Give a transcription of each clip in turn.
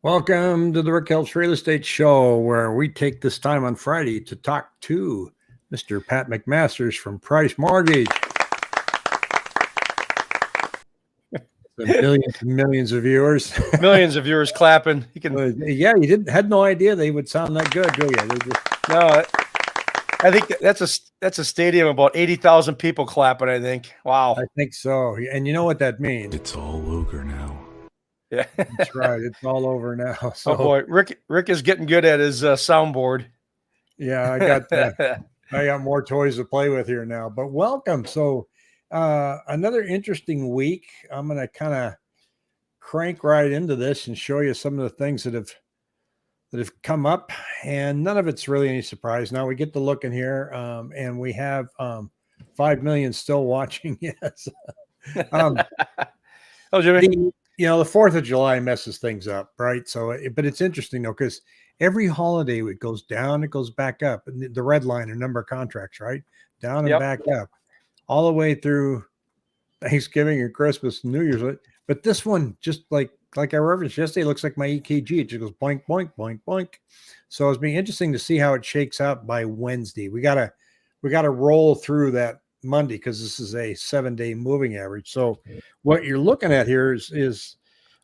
Welcome to the Rick Helps Real Estate Show, where we take this time on Friday to talk to Mr. Pat McMasters from Price Mortgage. Millions and millions of viewers. Millions of viewers clapping. You can, yeah, you had no idea they would sound that good, do you? no, I think that's a stadium of about 80,000 people clapping. I think. Wow. I think so. And you know what that means? It's all over now. Yeah, that's right. It's all over now. So, oh boy, Rick is getting good at his soundboard. Yeah, I got more toys to play with here now. But welcome. So, another interesting week. I'm going to kind of crank right into this and show you some of the things that have come up, and none of it's really any surprise. Now we get to look in here, and we have 5 million still watching. Yes. Oh, Jimmy. The 4th of July messes things up, right? So, but it's interesting though, because every holiday it goes down, it goes back up, and the red line or number of contracts, right? Down and back up, all the way through Thanksgiving and Christmas and New Year's. But this one, just like I referenced yesterday, looks like my EKG. It just goes boink, boink, boink, boink. So it's been interesting to see how it shakes out by Wednesday. We gotta roll through that Monday because this is a 7-day moving average. So what you're looking at here is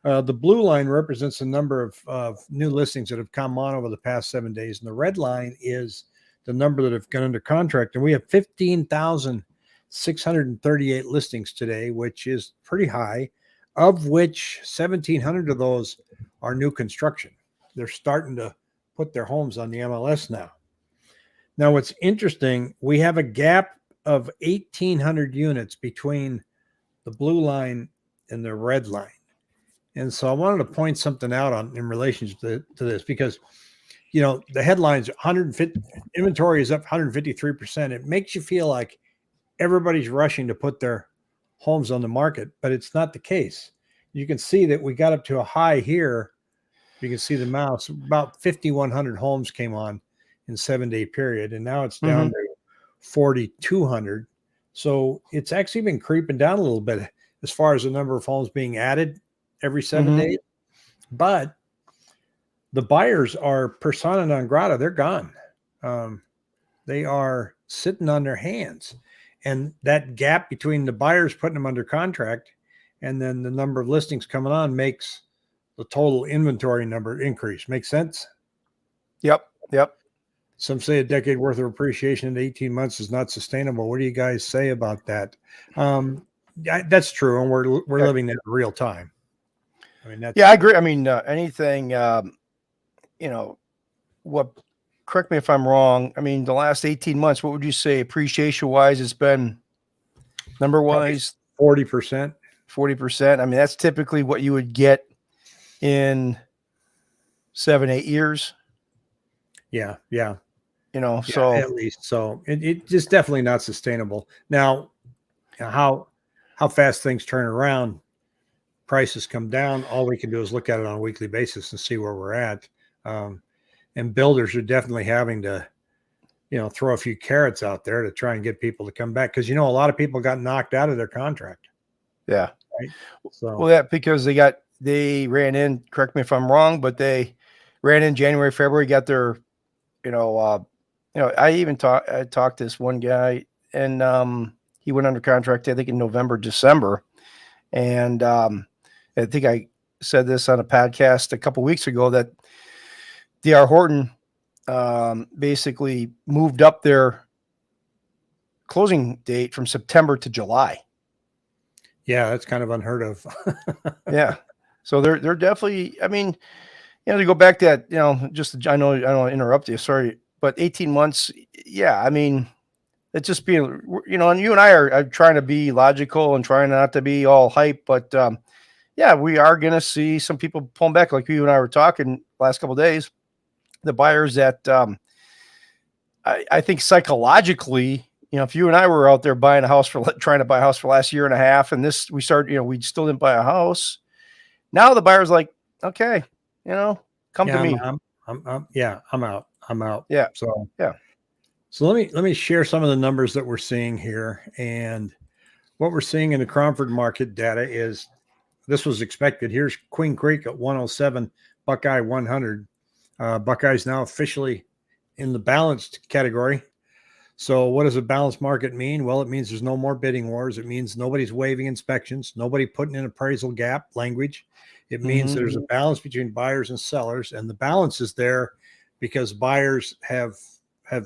the blue line represents the number of new listings that have come on over the past 7 days, and the red line is the number that have gone under contract. And we have 15,638 listings today, which is pretty high, of which 1,700 of those are new construction. They're starting to put their homes on the MLS now. Now, what's interesting, we have a gap of 1,800 units between the blue line and the red line. And so I wanted to point something out in relation to this, because, the headlines, 150 inventory is up 153%. It makes you feel like everybody's rushing to put their homes on the market, but it's not the case. You can see that we got up to a high here. You can see the mouse, about 5,100 homes came on in 7-day period. And now it's down to 4,200. So it's actually been creeping down a little bit as far as the number of homes being added every 7 days. But the buyers are persona non grata. They're gone. They are sitting on their hands. And that gap between the buyers putting them under contract and then the number of listings coming on makes the total inventory number increase. Make sense? Yep. Some say a decade worth of appreciation in 18 months is not sustainable. What do you guys say about that? That's true. And we're living in real time. I mean, I agree. I mean, anything, correct me if I'm wrong. I mean, the last 18 months, what would you say appreciation wise? It's been number wise 40%. 40%. I mean, that's typically what you would get in 7-8 years. Yeah. So at least. So it's just definitely not sustainable. Now, how fast things turn around, prices come down. All we can do is look at it on a weekly basis and see where we're at. And builders are definitely having to, throw a few carrots out there to try and get people to come back. Cause a lot of people got knocked out of their contract. Yeah. Right. So, well, because they ran in, correct me if I'm wrong, but they ran in January, February, got their, I talked to this one guy, and he went under contract, I think in November, December. And I think I said this on a podcast a couple weeks ago that D.R. Horton basically moved up their closing date from September to July. Yeah, that's kind of unheard of. Yeah. So they're definitely, I mean, to go back to that, I know I don't interrupt you, sorry, but 18 months. Yeah. I mean, it's just being, and you and I are trying to be logical and trying not to be all hype, but we are going to see some people pulling back, like you and I were talking last couple of days. The buyers that I think psychologically, if you and I were out there trying to buy a house for the last year and a half, and we we still didn't buy a house. Now the buyer's like, okay, come to me. I'm out. Yeah. So let me share some of the numbers that we're seeing here. And what we're seeing in the Cromford market data is this was expected. Here's Queen Creek at 107 Buckeye 100. Buckeye's now officially in the balanced category. So what does a balanced market mean? Well, it means there's no more bidding wars. It means nobody's waiving inspections, nobody putting in appraisal gap language. It means there's a balance between buyers and sellers, and the balance is there because buyers have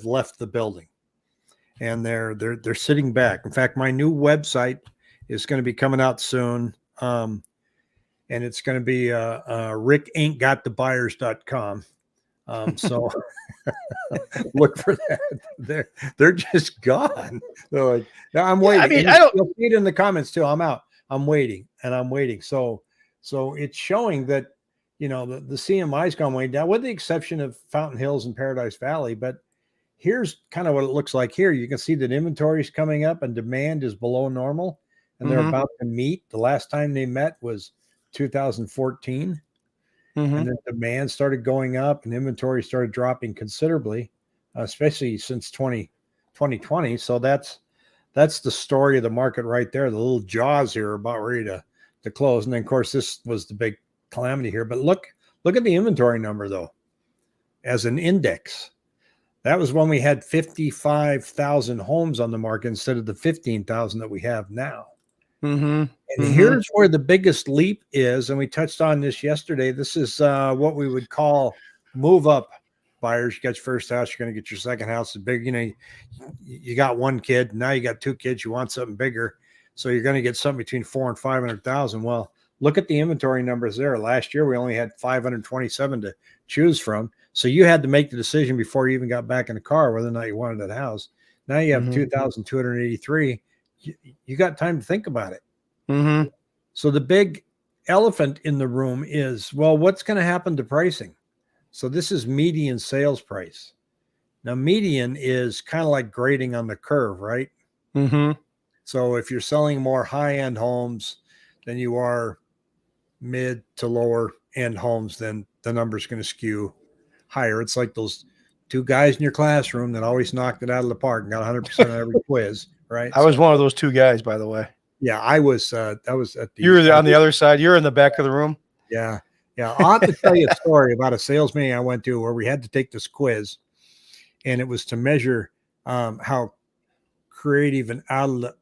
left the building and they're sitting back. In fact, my new website is going to be coming out soon. And it's going to be rickaintgotthebuyers.com. So look for that. They're just gone. They're like, no, I'm waiting. I mean, You'll see it in the comments too. I'm out. I'm waiting. So it's showing that, the CMI's gone way down, with the exception of Fountain Hills and Paradise Valley. But here's kind of what it looks like here. You can see that inventory is coming up and demand is below normal, and they're about to meet. The last time they met was 2014. And then demand started going up and inventory started dropping considerably, especially since 2020. So that's the story of the market right there. The little jaws here are about ready to close. And then, of course, this was the big calamity here. But look at the inventory number, though, as an index. That was when we had 55,000 homes on the market instead of the 15,000 that we have now. And here's where the biggest leap is, and we touched on this yesterday. This is what we would call move up buyers. You got your first house, you're going to get your second house. Is big. You got one kid, now you got two kids. You want something bigger, so you're going to get something between 400,000 and 500,000. Well, look at the inventory numbers there. Last year we only had 527 to choose from, so you had to make the decision before you even got back in the car whether or not you wanted that house. Now you have 2,283. You got time to think about it. So the big elephant in the room is, well, what's going to happen to pricing? So this is median sales price. Now, median is kind of like grading on the curve, right? So if you're selling more high-end homes than you are mid to lower end homes, then the number's going to skew higher. It's like those two guys in your classroom that always knocked it out of the park and got 100% on every quiz, right? I was one of those two guys, by the way. Yeah, I was at the. You were on the other side. You're in the back of the room. Yeah. I'll have to tell you a story about a sales meeting I went to where we had to take this quiz, and it was to measure how creative and out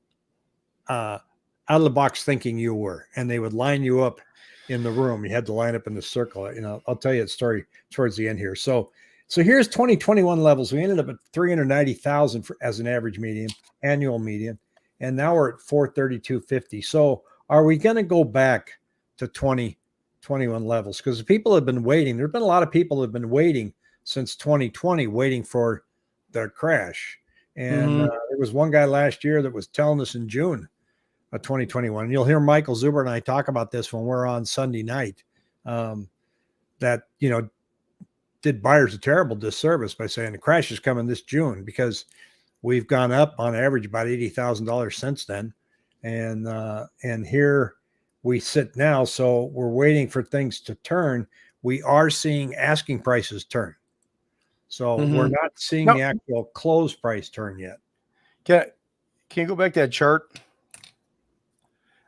of the box thinking you were, and they would line you up in the room. You had to line up in the circle. I'll tell you a story towards the end here. So here's 2021 levels. We ended up at 390,000 as an average annual median. And now we're at 432.50. So are we going to go back to 2021 levels? Because people have been waiting. There have been a lot of people who have been waiting since 2020, waiting for the crash. And there was one guy last year that was telling us in June of 2021. And you'll hear Michael Zuber and I talk about this when we're on Sunday night. That did buyers a terrible disservice by saying the crash is coming this June, because we've gone up on average about $80,000 since then. And here we sit now. So we're waiting for things to turn. We are seeing asking prices turn. So we're not seeing the actual close price turn yet. Can you go back to that chart?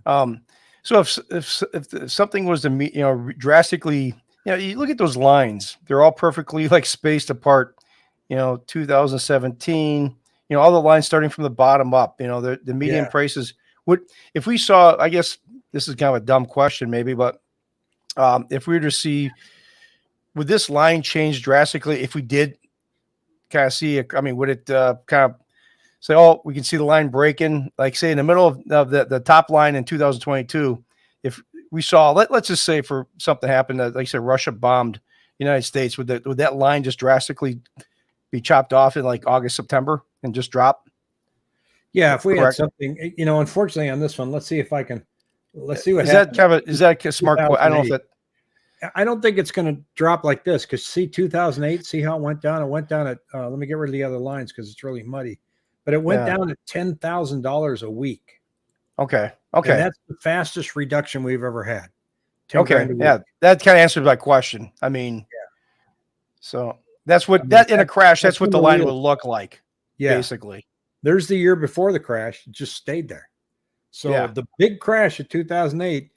So if something was to drastically, you look at those lines, they're all perfectly spaced apart. 2017, all the lines starting from the bottom up. The median prices would, if we saw, I guess this is kind of a dumb question maybe, but if we were to see, would this line change drastically if we did kind of see it? I mean, would it kind of say, oh, we can see the line breaking, like say in the middle of the top line in 2022, if we saw, let's just say for something happened that, like I said, Russia bombed the United States, would that line just drastically be chopped off in like August, September and just drop? Yeah, if we had something, unfortunately on this one, let's see what happens. Is that a smart question? I don't know if that. I don't think it's going to drop like this, because see 2008, see how it went down? It went down at, let me get rid of the other lines because it's really muddy, but it went down at $10,000 a week. Okay. And that's the fastest reduction we've ever had. Okay. Yeah. That kind of answered my question. I mean, so that's what in a crash, that's what the line will look like. Yeah. Basically. There's the year before the crash. It just stayed there. So the big crash of 2008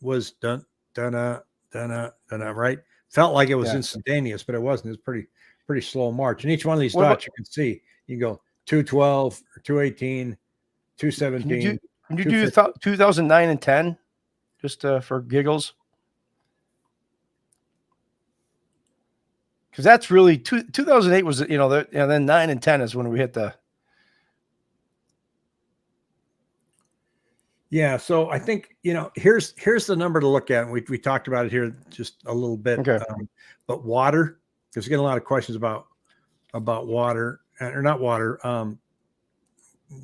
was done, right? Felt like it was Yeah. instantaneous, but it wasn't. It was pretty slow march. And each one of these What dots about, you can see, you go 212 or 218, can you 217, do, can you do 250. 2009 and 10 just for giggles? Because that's really 2008 was, then 9 and 10 is when we hit the. Yeah, so I think here's the number to look at. And we talked about it here just a little bit. Okay. But water, there's getting a lot of questions about water or not water.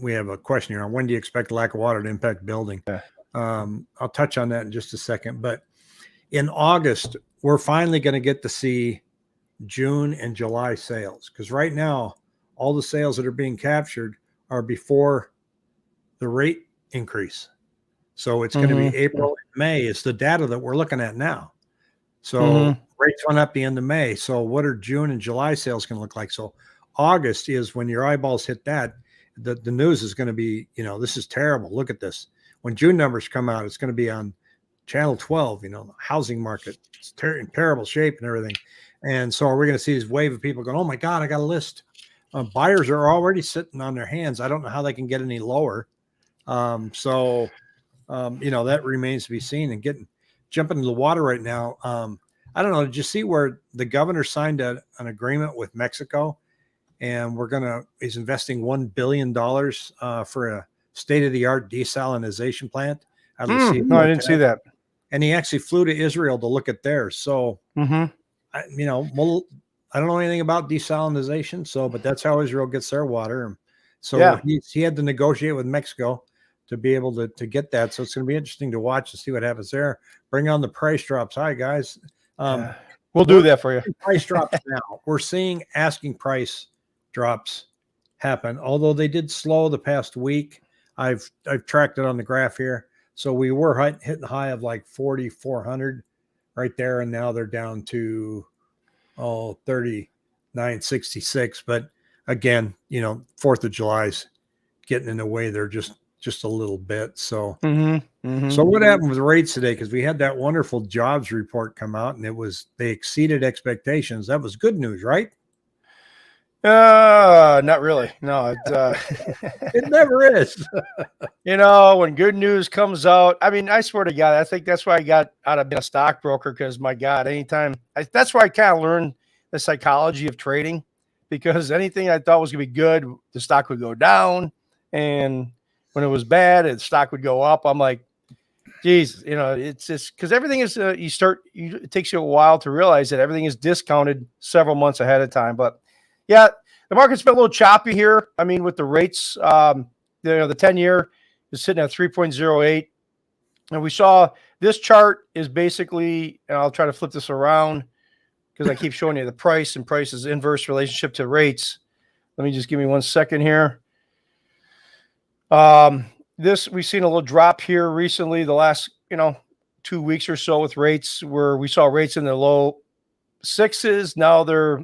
We have a question here on when do you expect lack of water to impact building? Yeah. I'll touch on that in just a second. But in August, we're finally going to get to see June and July sales, because right now all the sales that are being captured are before the rate increase. So it's going to be April and May is the data that we're looking at now. So rates went up the end of May. So what are June and July sales going to look like? So August is when your eyeballs hit that. The news is going to be, this is terrible. Look at this. When June numbers come out, it's going to be on channel 12, the housing market. It's in terrible shape and everything. And so we're going to see this wave of people going, oh my God, I got a list. Buyers are already sitting on their hands. I don't know how they can get any lower. That remains to be seen. And jumping into the water right now. I don't know. Did you see where the governor signed an agreement with Mexico, and he's investing $1 billion for a state-of-the-art desalinization plant? No, I didn't see that. And he actually flew to Israel to look at theirs. So, I don't know anything about desalinization. But that's how Israel gets their water. So he had to negotiate with Mexico to be able to get that. So it's going to be interesting to watch and see what happens there. Bring on the price drops. Hi, guys. We'll do that for you. Price drops now. We're seeing asking price drops happen, although they did slow the past week. I've tracked it on the graph here. So we were hitting the high of like 4,400 right there, and now they're down to 39.66. But again, 4th of July's getting in the way there just a little bit. So so what happened with rates today? Because we had that wonderful jobs report come out, and they exceeded expectations. That was good news, right? Not really. No, it never is. When good news comes out, I mean, I swear to God, I think that's why I got out of being a stockbroker, because my God, that's why I kind of learned the psychology of trading, because anything I thought was going to be good, the stock would go down. And when it was bad, the stock would go up. I'm like, geez, it's just because everything is, it takes you a while to realize that everything is discounted several months ahead of time. But yeah, the market's been a little choppy here. I mean, with the rates, the 10-year is sitting at 3.08. And we saw this chart is basically, and I'll try to flip this around because I keep showing you the price, and price is inverse relationship to rates. Let me just give me 1 second here. We've seen a little drop here recently, the last, 2 weeks or so with rates, where we saw rates in the low 6s. Now they're,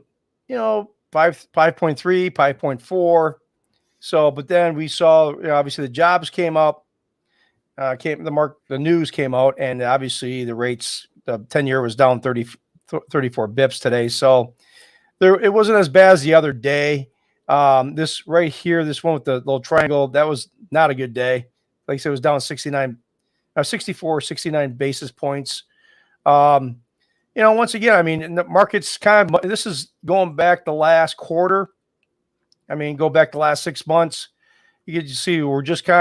5.3, 5.4. So, but then we saw, obviously the jobs came up, the news came out, and obviously the rates, the 10-year was down 34 bips today. So it wasn't as bad as the other day. This right here, this one with the little triangle, that was not a good day. Like I said, it was down 69 basis points. Once again, I mean, the market's this is going back the last quarter. I mean, go back the last 6 months. You can see we're just we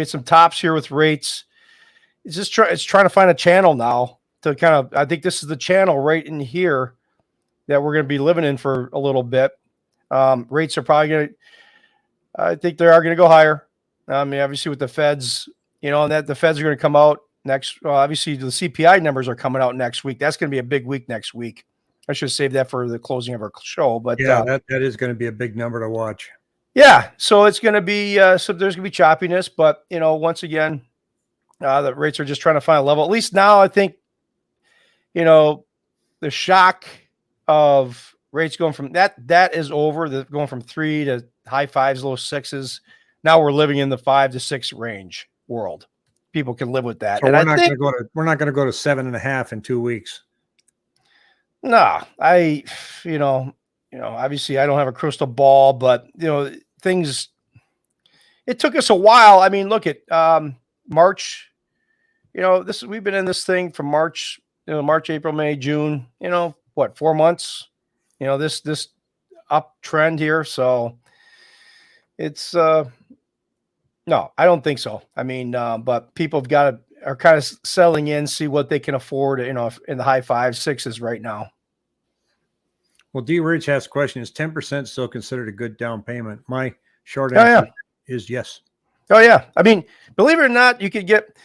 had some tops here with rates. It's trying to find a channel now to I think this is the channel right in here that we're going to be living in for a little bit. Rates are probably I think they are going to go higher. I mean, obviously with the Feds, and that the Feds are going to come out next. Obviously the CPI numbers are coming out next week. That's going to be a big week next week. I should save that for the closing of our show, but yeah, that is going to be a big number to watch. Yeah. So it's going to be, so there's going to be choppiness, but once again, the rates are just trying to find a level. At least now I think, the shock of rates going from that is over. Going from 3 to high 5s, low 6s. Now we're living in the 5 to 6 range world. People can live with that. So we're not going to go to 7.5 in 2 weeks. No, obviously I don't have a crystal ball, but things, it took us a while. I mean, look at March, we've been in this thing from March, March, April, May, June, what, 4 months, this uptrend here. So it's no, I don't think so. I mean, but people are kind of selling in, see what they can afford, in the high 5s, 6s right now. Well, D. Rich asked a question: is 10% still considered a good down payment? My short Oh, answer yeah. is yes. Oh yeah. I mean, believe it or not, you could get,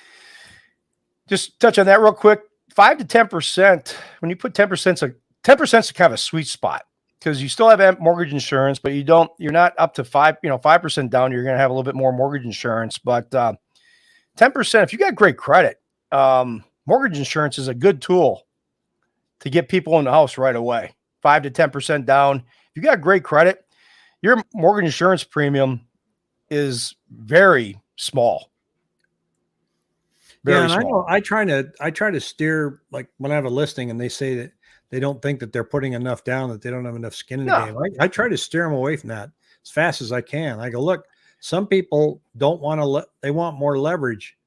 just touch on that real quick. 5 to 10%. When you put 10%, 10% is kind of a sweet spot because you still have mortgage insurance, but you're not up to 5% down. You're going to have a little bit more mortgage insurance, but 10%, if you got great credit, mortgage insurance is a good tool to get people in the house right away. 5 to 10% down. If you got great credit, your mortgage insurance premium is very small. Very small. I know I try to steer, like when I have a listing and they say that they don't think that they're putting enough down, that they don't have enough skin in the game. I try to steer them away from that as fast as I can. I go, look, some people don't want to they want more leverage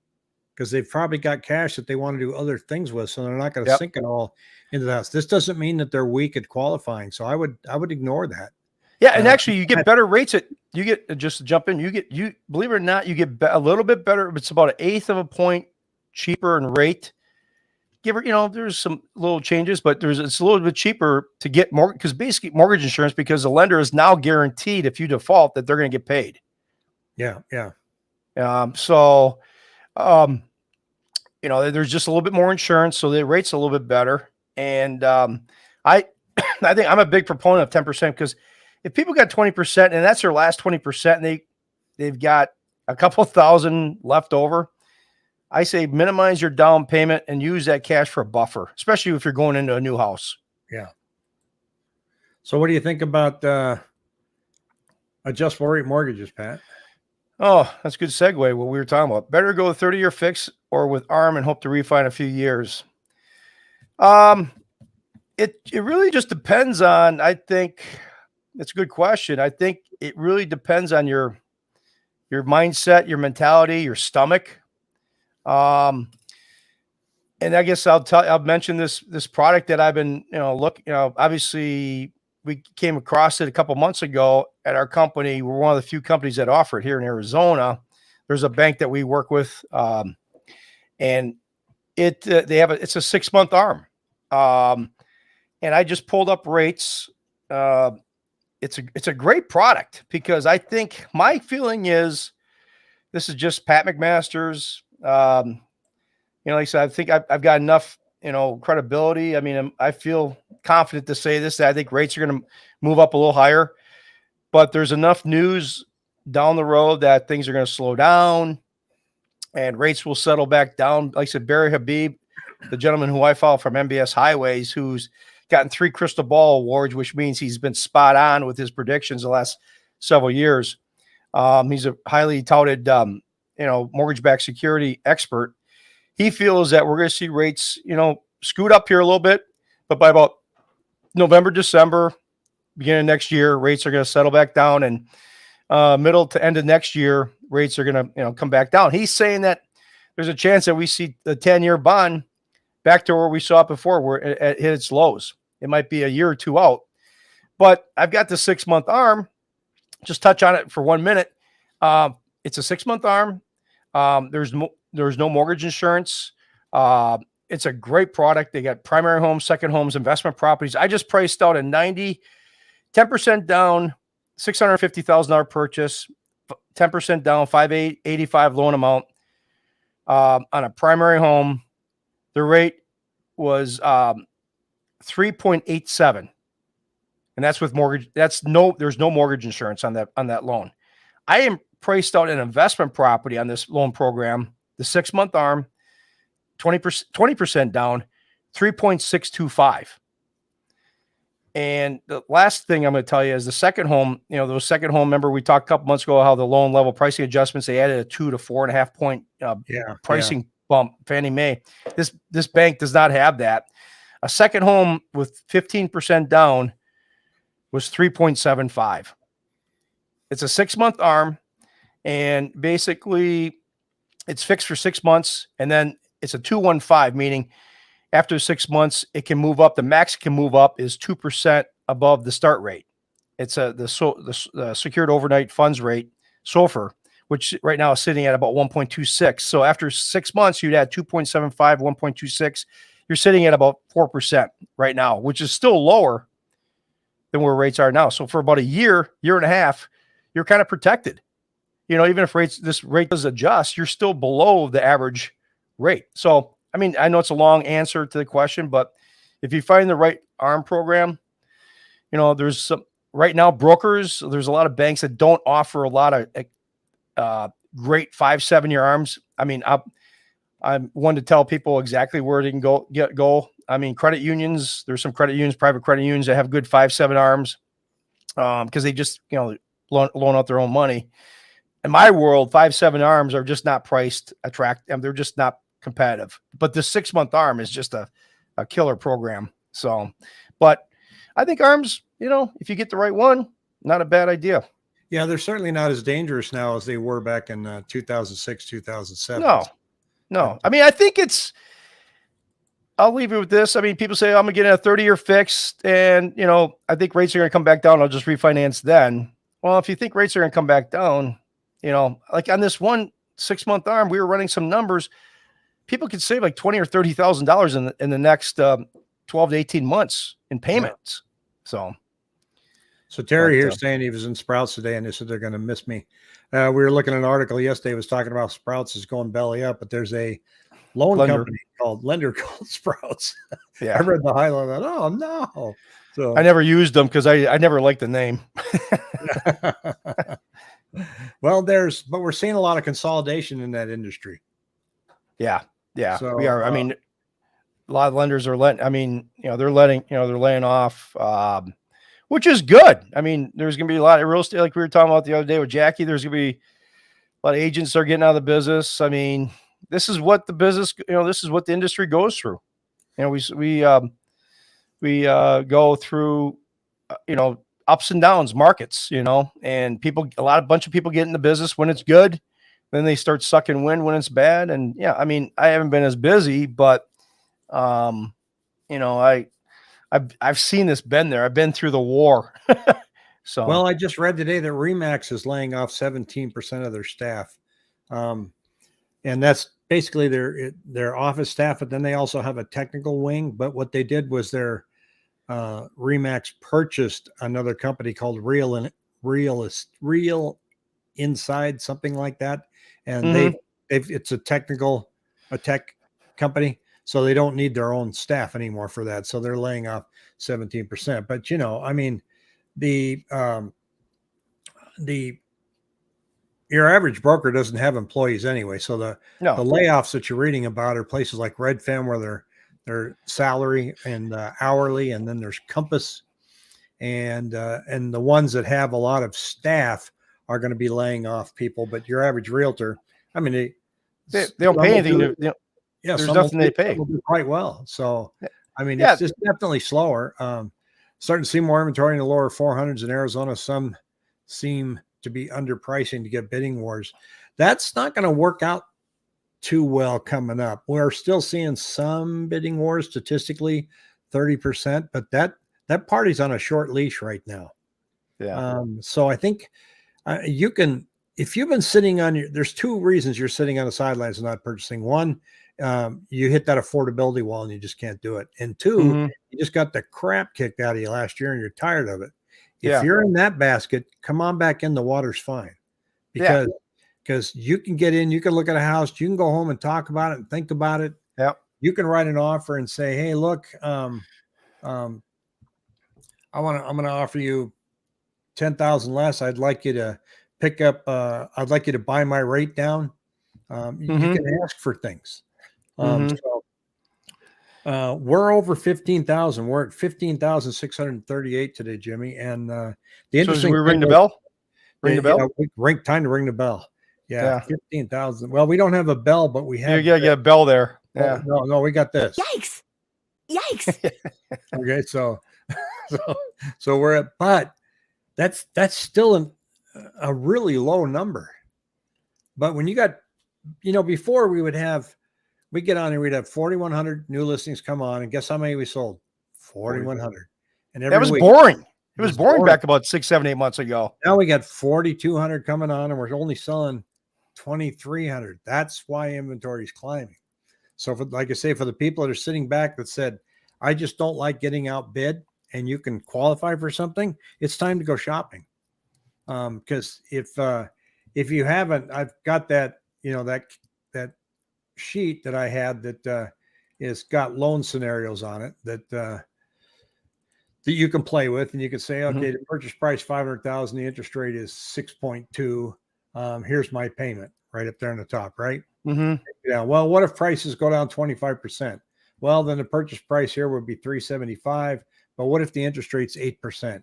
because they've probably got cash that they want to do other things with. So they're not going to sink it all into the house. This doesn't mean that they're weak at qualifying. So I would ignore that. Yeah. And actually you get better rates just to jump in, believe it or not, you get a little bit better. It's about 1/8 of a point cheaper in rate. There's some little changes, but it's a little bit cheaper to get more, because basically mortgage insurance, because the lender is now guaranteed if you default that they're going to get paid. Yeah. Yeah. There's just a little bit more insurance, so the rate's a little bit better. And I think I'm a big proponent of 10%, because if people got 20% and that's their last 20% and they've got a couple thousand left over, I say minimize your down payment and use that cash for a buffer, especially if you're going into a new house. Yeah. So what do you think about adjustable rate mortgages, Pat? Oh, that's a good segue. What we were talking about. Better go with 30-year fix or with ARM and hope to refi in a few years. It really just depends on, I think it's a good question. I think it really depends on your mindset, your mentality, your stomach. And I guess I'll mention this product that I've been, obviously we came across it a couple months ago at our company. We're one of the few companies that offer it here in Arizona. There's a bank that we work with, and it's a 6-month ARM. And I just pulled up rates. It's a great product, because I think my feeling is this is just Pat McMaster's. Like I said, I think I've got enough, credibility. I mean, I feel confident to say this, that I think rates are going to move up a little higher, but there's enough news down the road that things are going to slow down and rates will settle back down. Like I said, Barry Habib, the gentleman who I follow from MBS Highways, who's gotten 3 crystal ball awards, which means he's been spot on with his predictions the last several years. He's a highly touted, mortgage-backed security expert. He feels that we're going to see rates, scoot up here a little bit, but by about November, December, beginning of next year, rates are going to settle back down, and middle to end of next year, rates are going to, come back down. He's saying that there's a chance that we see the 10-year bond back to where we saw it before, where it hit its lows. It might be a year or two out, but I've got the 6-month ARM. Just touch on it for 1 minute. It's a 6-month ARM. There's no mortgage insurance. It's a great product. They got primary homes, second homes, investment properties. I just priced out a 10% down, $650,000 purchase, 10% down, $585 loan amount on a primary home. The rate was 3.87, and that's with mortgage. There's no mortgage insurance on that loan. I am priced out an investment property on this loan program, the 6-month ARM, 20% down, 3.625. And the last thing I'm going to tell you is the second home, those second home, remember we talked a couple months ago how the loan level pricing adjustments, they added a 2 to 4.5 point pricing bump, Fannie Mae. This bank does not have that. A second home with 15% down was 3.75. It's a 6-month ARM, and basically it's fixed for 6 months, and then it's a 215, meaning after 6 months it can move up. The max it can move up is 2% above the start rate. It's the secured overnight funds rate, SOFR, which right now is sitting at about 1.26. So after 6 months, you'd add 2.75, 1.26. You're sitting at about 4% right now, which is still lower than where rates are now. So for about a year and a half, you're kind of protected. Even if this rate does adjust, you're still below the average rate. So, I mean, I know it's a long answer to the question, but if you find the right ARM program, there's some right now brokers, there's a lot of banks that don't offer a lot of great 5-7 year ARMs. I mean, I'm one to tell people exactly where they can go. I mean, credit unions, there's some credit unions, private credit unions that have good 5-7 ARMs because they just, loan out their own money. In my world, 5-7 ARMs are just not priced attractive. They're just not competitive. But the 6-month ARM is just a killer program. So, but I think ARMs, if you get the right one, not a bad idea. Yeah, they're certainly not as dangerous now as they were back in 2006, 2007. No. I mean, I think I'll leave it with this. I mean, people say, I'm going to get a 30-year fixed and, I think rates are going to come back down. I'll just refinance then. Well, if you think rates are going to come back down, like on this one 6-month ARM, we were running some numbers. People could save like $20,000 or $30,000 in the next 12 to 18 months in payments. Yeah. So Terry here saying he was in Sprouts today, and they said they're going to miss me. We were looking at an article yesterday. It was talking about Sprouts is going belly up, but there's a company called Sprouts. Yeah, I read the highlight. I thought, oh no! So I never used them because I never liked the name. Well, but we're seeing a lot of consolidation in that industry. Yeah, so, we are. I mean, a lot of lenders are letting. I mean, they're laying off, which is good. I mean, there's going to be a lot of real estate, like we were talking about the other day with Jackie. There's going to be a lot of agents are getting out of the business. I mean, this is what the business, this is what the industry goes through. We go through, ups and downs, markets, and a bunch of people get in the business when it's good, then they start sucking wind when it's bad. And yeah, I mean, I haven't been as busy, but, I've seen this, been there. I've been through the war. So, well, I just read today that Remax is laying off 17% of their staff. And that's basically their office staff, but then they also have a technical wing. But what they did was their Remax purchased another company called Real Inside, something like that. And it's a tech company. So they don't need their own staff anymore for that. So they're laying off 17%. But, I mean, your average broker doesn't have employees anyway. So the layoffs that you're reading about are places like Redfin, where they're salary and hourly, and then there's Compass, and the ones that have a lot of staff are going to be laying off people. But your average realtor, I mean, they don't pay anything. There's nothing they pay. Do quite well. So, I mean, it's just definitely slower. Starting to see more inventory in the lower 400s in Arizona. Some seem to be underpricing to get bidding wars. That's not going to work out too well coming up. We're still seeing some bidding wars, statistically 30%, but that party's on a short leash right now. Yeah. So I think you can, if you've been sitting there's two reasons you're sitting on the sidelines and not purchasing. One, you hit that affordability wall and you just can't do it. And two, you just got the crap kicked out of you last year and you're tired of it. If you're in that basket, come on back in. The water's fine, because you can get in, you can look at a house, you can go home and talk about it and think about it. Yeah. You can write an offer and say, hey, look, I'm going to offer you 10,000 less. I'd like you to I'd like you to buy my rate down. You can ask for things. We're over 15,000. We're at 15,638 today, Jimmy. And the interesting, so we ring the bell. Ring the bell. Time to ring the bell. Yeah. 15,000. Well, we don't have a bell, but we have. You gotta get a bell there. Yeah. No, we got this. Yikes! Yikes. Okay, so so we're at, but that's still a really low number. But when you got, before we get on and we'd have 4,100 new listings come on, and guess how many we sold? 4,100. And every That was week boring. It was was boring back about 6, 7, 8 months ago. now we got 4,200 coming on, and we're only selling 2,300. That's why inventory is climbing. So, like I say, for the people that are sitting back that said, I just don't like getting outbid, and you can qualify for something, it's time to go shopping. Because if you haven't, I've got that, that sheet that I had that is got loan scenarios on it that you can play with, and you can say, okay, the purchase price 500,000, the interest rate is 6.2. Here's my payment right up there on the top, right? Yeah. Well, what if prices go down 25%? Well, then the purchase price here would be 375. But what if the interest rate's 8%?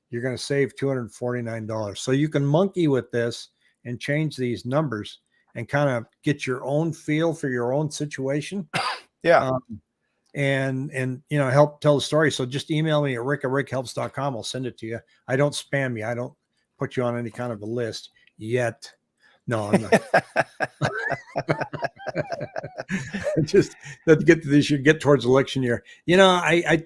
You're going to save $249. So you can monkey with this and change these numbers and kind of get your own feel for your own situation. Yeah. And help tell the story. So just email me at rick@rickhelps.com. I'll send it to you. I don't spam you. I don't put you on any kind of a list yet. No, I'm not. Just that get to this, you get towards election year. I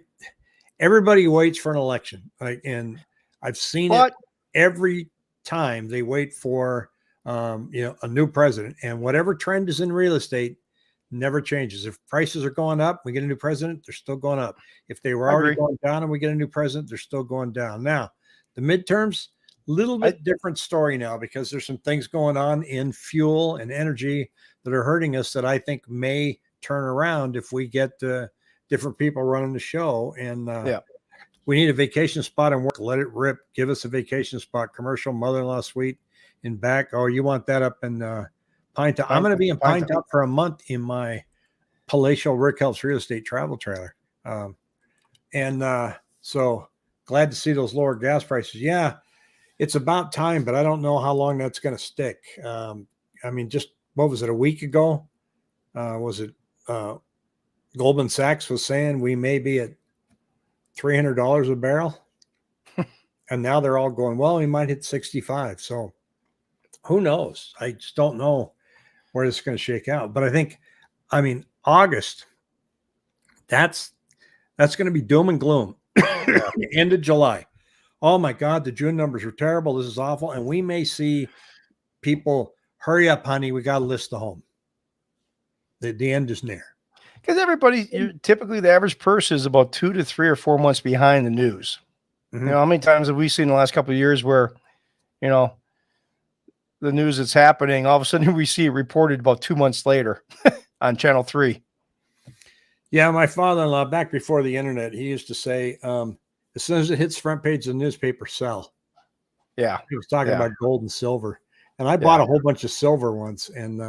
everybody waits for an election, right? And I've seen it every time they wait for a new president, and whatever trend is in real estate never changes. If prices are going up, we get a new president, they're still going up. If they were already going down and we get a new president, they're still going down. Now, the midterms, little bit different story now, because there's some things going on in fuel and energy that are hurting us that I think may turn around if we get different people running the show. And we need a vacation spot and work. Let it rip. Give us a vacation spot. Commercial mother-in-law suite in back. Oh, you want that up in Pine Top? I'm going to be in Pine Top for a month in my palatial Rick Helps Real Estate travel trailer. So glad to see those lower gas prices. Yeah, it's about time, but I don't know how long that's going to stick. Just what was it, a week ago? Was it Goldman Sachs was saying we may be at $300 a barrel? And now they're all going, well, we might hit 65. So who knows? I just don't know where this is going to shake out. But I think, August, that's going to be doom and gloom. End of July. Oh my God, the June numbers are terrible. This is awful. And we may see people, hurry up, honey, we got to list the home. The end is near. Because typically the average person is about 2 to 3 or 4 months behind the news. How many times have we seen in the last couple of years where, the news that's happening, all of a sudden we see it reported about 2 months later on Channel 3. Yeah, my father-in-law, back before the internet, he used to say, as soon as it hits front page of the newspaper, sell. Yeah. He was talking about gold and silver. And I bought a whole bunch of silver once, and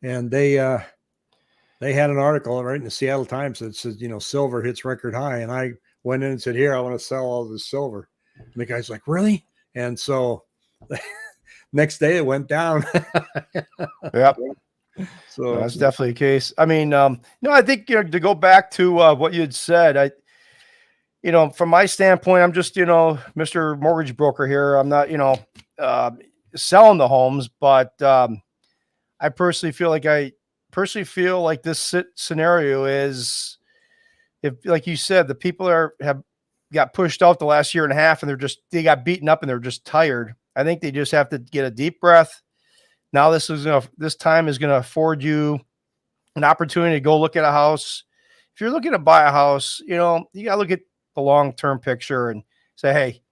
they had an article right in the Seattle Times that said, silver hits record high. And I went in and said, here, I want to sell all this silver. And the guy's like, really? And so next day it went down. Yep. So that's definitely the case. I think, to go back to what you had said, from my standpoint, I'm just, Mr. Mortgage Broker here. I'm not, selling the homes, but I personally feel like this scenario is, if, like you said, the people have got pushed out the last year and a half, and they got beaten up and they're just tired. I think they just have to get a deep breath. Now this time is going to afford you an opportunity to go look at a house. If you're looking to buy a house, you got to look at the long-term picture and say, hey,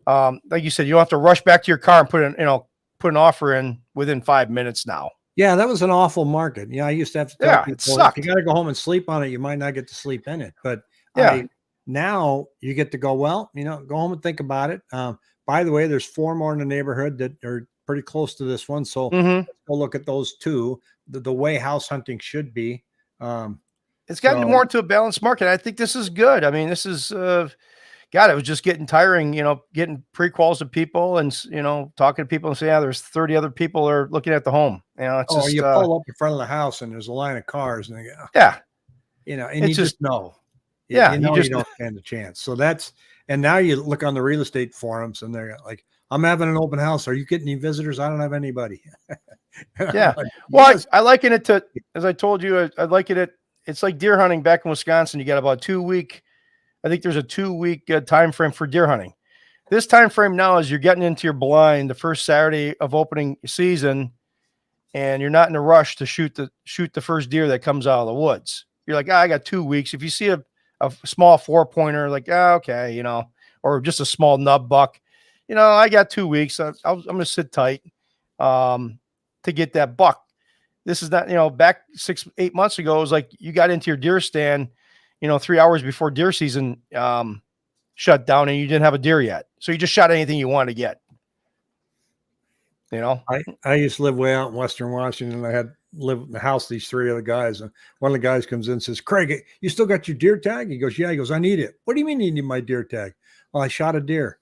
like you said, you don't have to rush back to your car and put an offer in within 5 minutes now. Yeah, that was an awful market. Yeah, I used to have to tell people, it sucked. If you got to go home and sleep on it, you might not get to sleep in it. But now you get to go, well, go home and think about it. By the way, there's 4 more in the neighborhood that are pretty close to this one. So let's go look at those 2, the way house hunting should be. It's gotten more into a balanced market. I think this is good. This is, it was just getting tiring, getting pre-quals of people and, talking to people and say, there's 30 other people are looking at the home. You pull up in front of the house and there's a line of cars and they go, and you just know. Yeah, you you know, you just don't stand a chance. So and now you look on the real estate forums and they're like, I'm having an open house. Are you getting any visitors? I don't have anybody. And I'm yeah. like, Well, yes. I liken it to, as I told you, I liken it. It's like deer hunting back in Wisconsin. You got about 2 week. I think there's a 2 week time frame for deer hunting. This time frame now is you're getting into your blind the first Saturday of opening season, and you're not in a rush to shoot the first deer that comes out of the woods. You're like, I got 2 weeks. If you see a small 4-pointer, like, okay, or just a small nub buck, I got 2 weeks. I'm going to sit tight to get that buck. This is not, back 6-8 months ago, it was like you got into your deer stand, 3 hours before deer season shut down and you didn't have a deer yet. So you just shot anything you wanted to get. I used to live way out in Western Washington. I had lived in the house, these three other guys. And one of the guys comes in and says, Craig, you still got your deer tag? He goes, yeah. He goes, I need it. What do you mean you need my deer tag? Well, I shot a deer.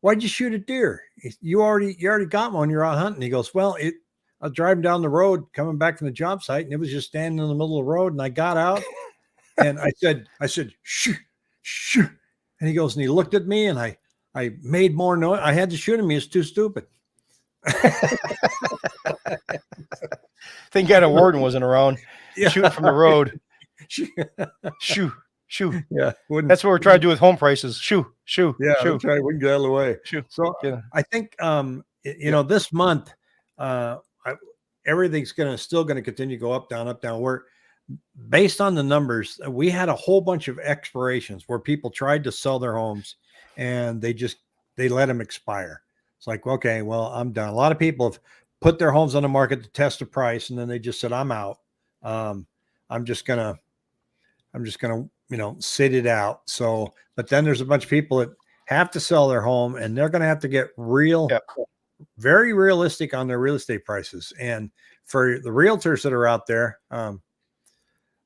Why'd you shoot a deer? You already got one. You're out hunting. He goes, well, I was driving down the road coming back from the job site and it was just standing in the middle of the road. And I got out and I said, shoo, shoo. And he goes, and he looked at me and I made more noise. I had to shoot him. He was too stupid. Thank God a warden wasn't around. Yeah. Shooting from the road. Shoo. Yeah. That's what we're trying to do with home prices. Shoo. Yeah. Shoo. We can get out of the way. Shoo. So Yeah. I think, this month, everything's still going to continue to go up, down. We're based on the numbers. We had a whole bunch of expirations where people tried to sell their homes and they let them expire. It's like, okay, well, I'm done. A lot of people have put their homes on the market to test the price, and then they just said, I'm out. I'm just gonna, sit it out. So, but then there's a bunch of people that have to sell their home, and they're going to have to get very realistic on their real estate prices. And for the realtors that are out there,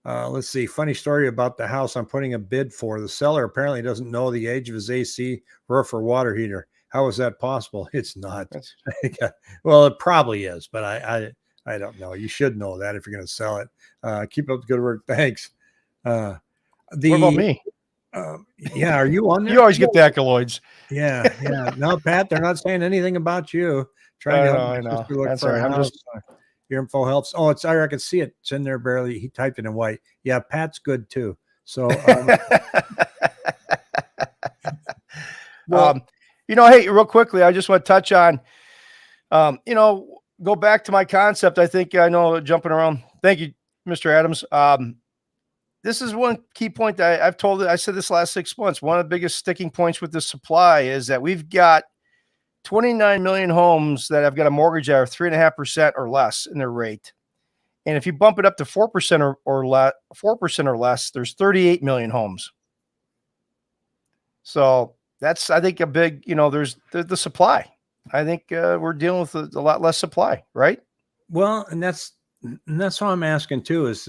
let's see, funny story about the house I'm putting a bid for. The seller apparently doesn't know the age of his AC, roof, or water heater. How is that possible? It's not. Well, it probably is, but I don't know. You should know that if you're going to sell it. Keep up the good work. Thanks. What about me? Yeah, are you on there? You always get the accolades. Yeah. No, Pat, they're not saying anything about you. Trying to help I know. look That's for all a right. house. Your info helps. Oh, it's there. I can see it. It's in there barely. He typed it in white. Yeah, Pat's good too. So, hey, real quickly, I just want to touch on, go back to my concept. I think I know jumping around. Thank you, Mr. Adams. This is one key point that I said this last 6 months. One of the biggest sticking points with the supply is that we've got 29 million homes that have got a mortgage that are 3.5% or less in their rate. And if you bump it up to 4% or less, 4% or less, there's 38 million homes. So that's, I think, a big, there's the supply. I think we're dealing with a lot less supply, right? Well, and that's what I'm asking too. Is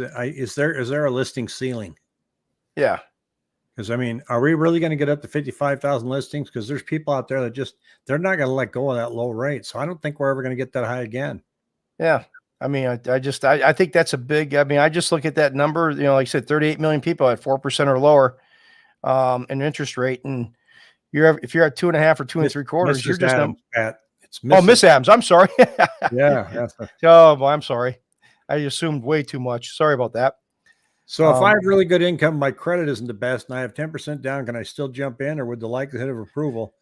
there a listing ceiling? Yeah. Because I mean, are we really going to get up to 55,000 listings? Because there's people out there that they're not going to let go of that low rate. So I don't think we're ever going to get that high again. Yeah. I mean, I think that's a big, I just look at that number, like I said, 38 million people at 4% or lower in interest rate. And if you're at 2.5 or 2 3/4, you're just Adams, Pat. It's Miss Adams. I'm sorry. Yeah. Oh, well, I'm sorry. I assumed way too much. Sorry about that. So if I have really good income, my credit isn't the best, and I have 10% down, can I still jump in, or would the likelihood of approval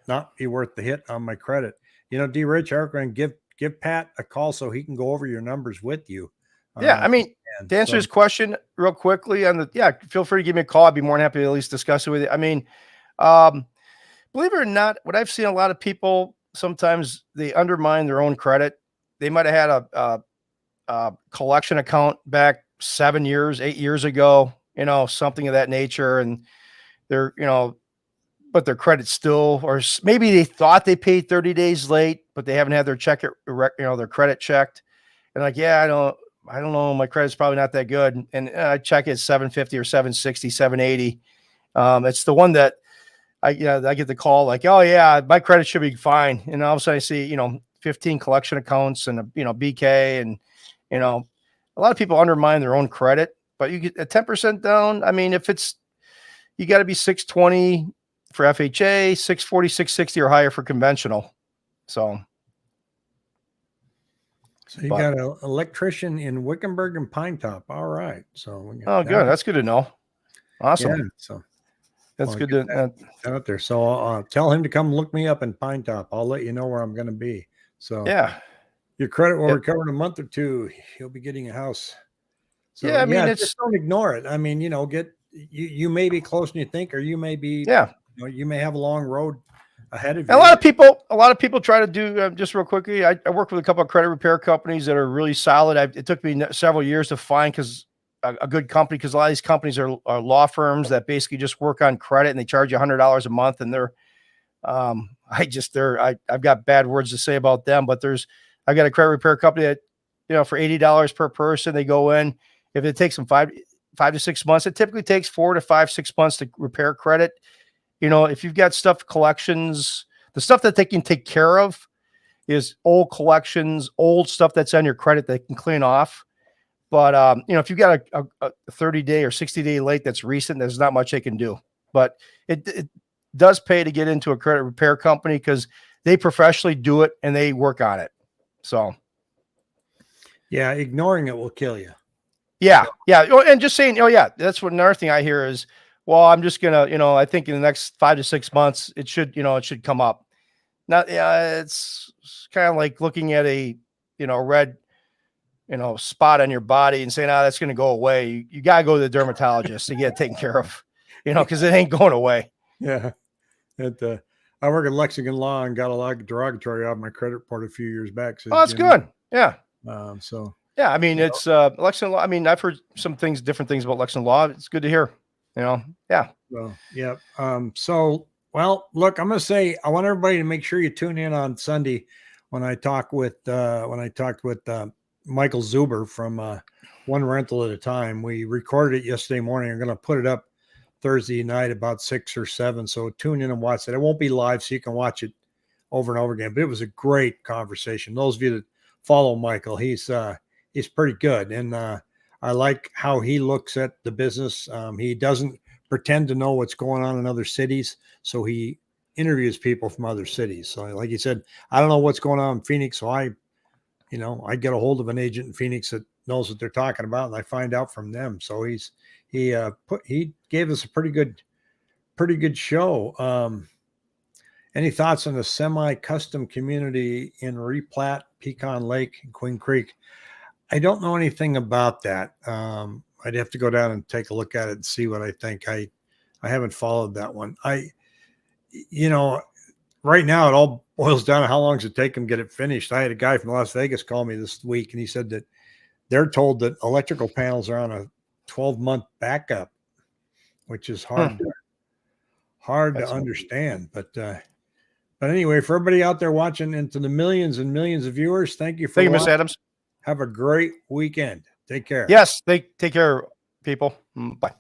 not be worth the hit on my credit? D. Rich, I'm going to give Pat a call so he can go over your numbers with you. Yeah, I mean, to answer his question real quickly feel free to give me a call. I'd be more than happy to at least discuss it with you. I mean, believe it or not, what I've seen a lot of people, sometimes they undermine their own credit. They might have had a collection account back 7 years, 8 years ago, something of that nature. And they're, but their credit still, or maybe they thought they paid 30 days late, but they haven't had their their credit checked. And like, yeah, I don't know. My credit's probably not that good. And I check it 750 or 760, 780. It's the one that I get the call like, oh yeah, my credit should be fine. And all of a sudden I see, 15 collection accounts and BK and, a lot of people undermine their own credit. but you get a 10% down. I mean, if it's, you got to be 620 for FHA, 640, 660 or higher for conventional. So you got an electrician in Wickenburg and Pine Top. All right. So good. That's good to know. Awesome. Yeah, so that's good to that out there. So tell him to come look me up in Pine Top. I'll let you know where I'm going to be. So yeah, your credit will recover in a month or two. You'll be getting a house. So yeah, I mean, it's just don't ignore it. I mean, you may be closer than you think, or you may be, you may have a long road ahead of you. A lot of people try to do, just real quickly. I work with a couple of credit repair companies that are really solid. It took me several years to find a good company, because a lot of these companies are law firms that basically just work on credit, and they charge you $100 a month. And I've got bad words to say about them, but I got a credit repair company that, for $80 per person, they go in. If it takes them 5 to 6 months, it typically takes 4 to 5, 6 months to repair credit. If you've got collections, the stuff that they can take care of is old collections, old stuff that's on your credit they can clean off. But, if you've got a 30-day or 60-day late that's recent, there's not much they can do. But it does pay to get into a credit repair company, because they professionally do it and they work on it. So, yeah, ignoring it will kill you. Yeah. Yeah. And just saying, that's what another thing I hear is, well, I'm just going to, I think in the next 5 to 6 months, it should come up. Now, it's kind of like looking at a, red, spot on your body and saying, that's going to go away. You got to go to the dermatologist to get it taken care of, because it ain't going away. Yeah. I work at Lexington Law and got a lot of derogatory off my credit report a few years back. Oh, that's good. Yeah. Yeah, I mean, it's Lexington Law. I mean, I've heard different things about Lexington Law. It's good to hear, Yeah. Well, yeah. Well, look, I'm going to say, I want everybody to make sure you tune in on Sunday when I talked with Michael Zuber from One Rental at a Time. We recorded it yesterday morning. I'm going to put it up Thursday night about 6 or 7. So tune in and watch it. It won't be live, so you can watch it over and over again. But it was a great conversation. Those of you that follow Michael, he's pretty good, and I like how he looks at the business. He doesn't pretend to know what's going on in other cities, so he interviews people from other cities. So, like he said, I don't know what's going on in Phoenix, so I get a hold of an agent in Phoenix that knows what they're talking about, and I find out from them. So he gave us a pretty good show. Any thoughts on the semi-custom community in Replat, Pecan Lake, and Queen Creek? I don't know anything about that. I'd have to go down and take a look at it and see what I think. I haven't followed that one. Right now it all boils down to how long does it take them to get it finished. I had a guy from Las Vegas call me this week, and he said that they're told that electrical panels are on a 12-month backup, which is hard to understand. But anyway, for everybody out there watching, and to the millions and millions of viewers, thank you, Miss Adams. Have a great weekend. Take care. Yes, take care, people. Bye.